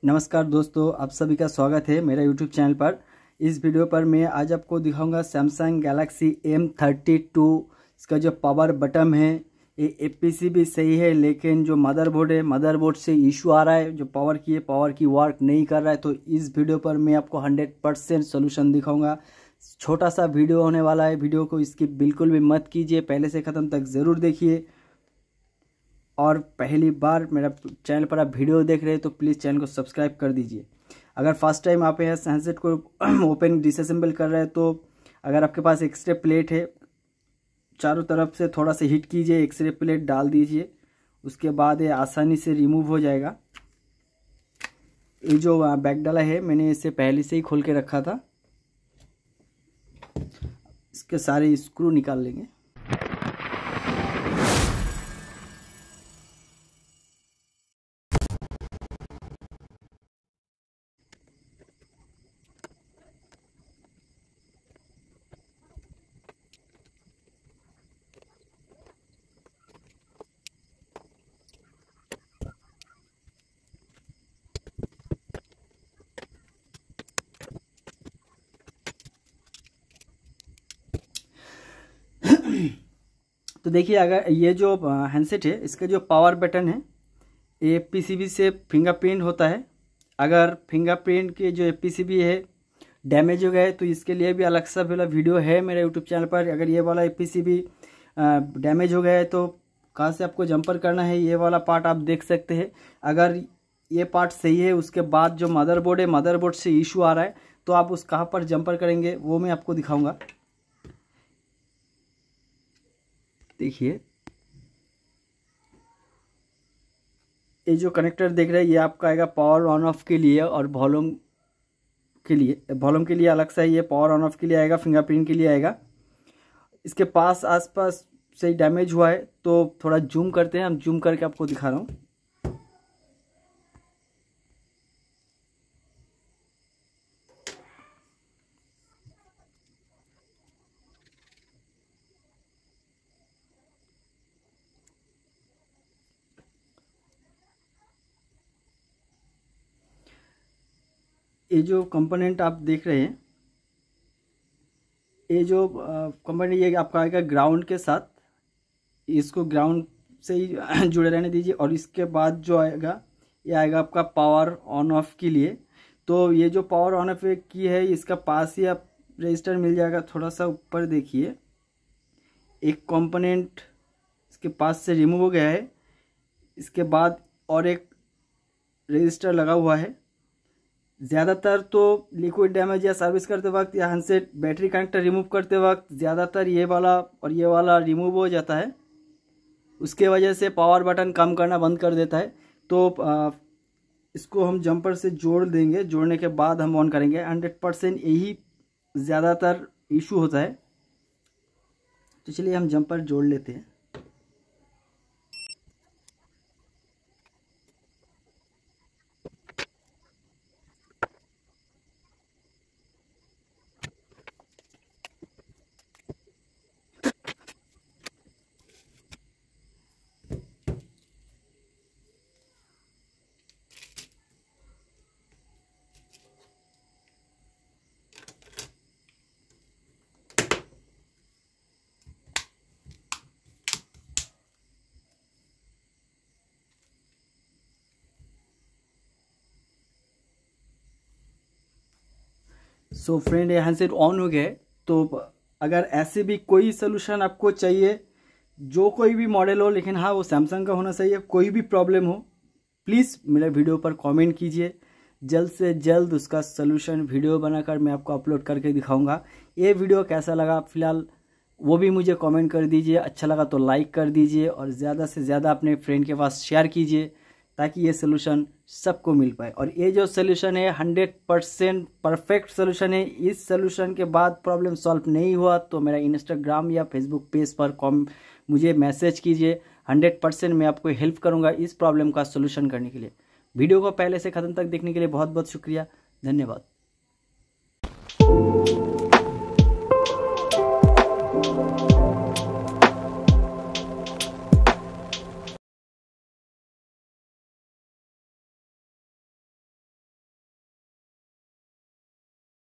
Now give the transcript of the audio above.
नमस्कार दोस्तों, आप सभी का स्वागत है मेरा YouTube चैनल पर। इस वीडियो पर मैं आज आपको दिखाऊंगा सैमसंग गैलेक्सी M32। इसका जो पावर बटन है ये एपीसी भी सही है, लेकिन जो मदरबोर्ड है मदरबोर्ड से इशू आ रहा है। जो पावर की वर्क नहीं कर रहा है। तो इस वीडियो पर मैं आपको 100% सोल्यूशन दिखाऊंगा। छोटा सा वीडियो होने वाला है, वीडियो को स्किप बिल्कुल भी मत कीजिए, पहले से ख़त्म तक ज़रूर देखिए। और पहली बार मेरा चैनल पर आप वीडियो देख रहे हैं तो प्लीज़ चैनल को सब्सक्राइब कर दीजिए। अगर फर्स्ट टाइम आप यह हैंडसेट को ओपन डिसअसेंबल कर रहे हैं तो अगर आपके पास एक्सरे प्लेट है, चारों तरफ से थोड़ा सा हीट कीजिए, एक्सरे प्लेट डाल दीजिए, उसके बाद ये आसानी से रिमूव हो जाएगा। ये जो बैक डाला है मैंने इसे पहले से ही खोल के रखा था। इसके सारे स्क्रू निकाल लेंगे। तो देखिए, अगर ये जो हैंडसेट है इसका जो पावर बटन है ये पीसीबी से फिंगरप्रिंट होता है। अगर फिंगरप्रिंट के जो पीसीबी है डैमेज हो गए तो इसके लिए भी अलग सा वाला वीडियो है मेरे यूट्यूब चैनल पर। अगर ये वाला पीसीबी डैमेज हो गया है तो कहाँ से आपको जंपर करना है ये वाला पार्ट आप देख सकते हैं। अगर ये पार्ट सही है, उसके बाद जो मदरबोर्ड है मदरबोर्ड से इशू आ रहा है तो आप उस कहाँ पर जंपर करेंगे वो मैं आपको दिखाऊंगा। देखिए, ये जो कनेक्टर देख रहे हैं ये आपका आएगा पावर ऑन ऑफ के लिए और वॉल्यूम के लिए। वॉल्यूम के लिए अलग से ये पावर ऑन ऑफ के लिए आएगा, फिंगरप्रिंट के लिए आएगा। इसके पास आसपास से डैमेज हुआ है तो थोड़ा जूम करते हैं, हम जूम करके आपको दिखा रहा हूँ। ये जो कंपोनेंट आप देख रहे हैं, ये जो कंपोनेंट ये आपका आएगा ग्राउंड के साथ। इसको ग्राउंड से ही जुड़े रहने दीजिए। और इसके बाद जो आएगा ये आएगा आपका पावर ऑन ऑफ के लिए। तो ये जो पावर ऑन ऑफ की है इसका पास ही आप रजिस्टर मिल जाएगा। थोड़ा सा ऊपर देखिए, एक कंपोनेंट इसके पास से रिमूव हो गया है। इसके बाद और एक रजिस्टर लगा हुआ है। ज़्यादातर तो लिक्विड डैमेज या सर्विस करते वक्त या हैंडसेट बैटरी कनेक्टर रिमूव करते वक्त ज़्यादातर ये वाला और ये वाला रिमूव हो जाता है। उसके वजह से पावर बटन काम करना बंद कर देता है। तो इसको हम जंपर से जोड़ देंगे, जोड़ने के बाद हम ऑन करेंगे। 100% यही ज़्यादातर इशू होता है। तो चलिए हम जंपर जोड़ लेते हैं। सो फ्रेंड, ये हैंडसेट ऑन हो गया है। तो अगर ऐसे भी कोई सोल्यूशन आपको चाहिए, जो कोई भी मॉडल हो, लेकिन हाँ वो सैमसंग का होना चाहिए, कोई भी प्रॉब्लम हो प्लीज़ मेरे वीडियो पर कमेंट कीजिए। जल्द से जल्द उसका सोल्यूशन वीडियो बनाकर मैं आपको अपलोड करके दिखाऊंगा। ये वीडियो कैसा लगा फिलहाल वो भी मुझे कमेंट कर दीजिए। अच्छा लगा तो लाइक कर दीजिए और ज़्यादा से ज़्यादा अपने फ्रेंड के पास शेयर कीजिए ताकि ये सोल्यूशन सबको मिल पाए। और ये जो सोल्यूशन है 100% परफेक्ट सोल्यूशन है। इस सोल्यूशन के बाद प्रॉब्लम सॉल्व नहीं हुआ तो मेरा इंस्टाग्राम या फेसबुक पेज पर मुझे मैसेज कीजिए। 100% मैं आपको हेल्प करूंगा इस प्रॉब्लम का सोल्यूशन करने के लिए। वीडियो को पहले से ख़त्म तक देखने के लिए बहुत बहुत शुक्रिया, धन्यवाद।